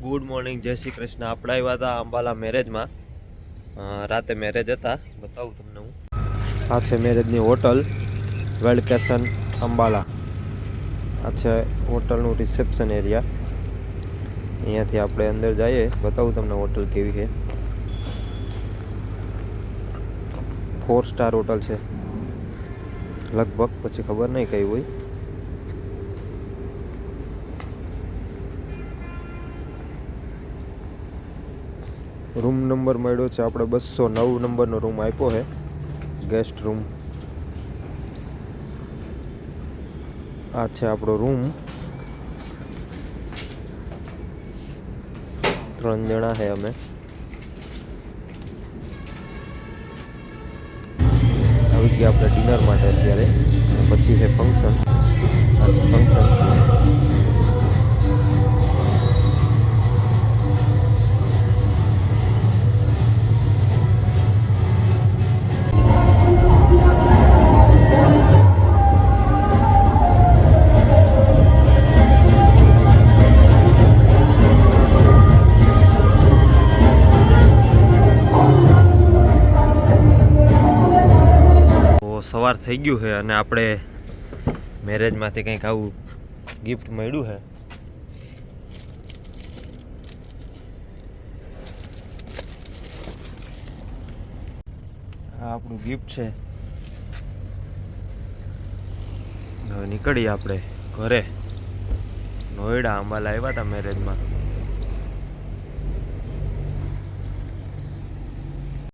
Good morning, જય શ્રી કૃષ્ણ. આપણે આવ્યા હતા અંબાલા મેરેજમાં. રાતે મેરેજ હતા, બતાવું તમને હું. આ છે મેરેજની હોટલ, વેલકેશન અંબાલા. આ છે હોટલનું રિસેપ્શન એરિયા. અહીંયાથી આપણે અંદર જઈએ, બતાવું તમને હોટલ કેવી છે. 4 સ્ટાર હોટલ છે લગભગ, પછી ખબર નહીં કઈ હોય. રૂમ નંબર મળ્યો છે આપણે 209 નંબરનો રૂમ આપ્યો છે, ગેસ્ટ રૂમ. આ છે આપણો રૂમ. 3 જણા છે અમે. આવી ગયા આપણે ડિનર માટે અત્યારે. પછી છે ફંક્શન. આ છે ફંક્શન. સવાર થઈ ગયું છે અને આપણે મેરેજમાંથી કંઈક આવું ગિફ્ટ મળ્યું છે. આ આપણું ગિફ્ટ છે. હવે નીકળીએ આપણે ઘરે. નોઈડા અંબાલા આવ્યા હતા મેરેજમાં.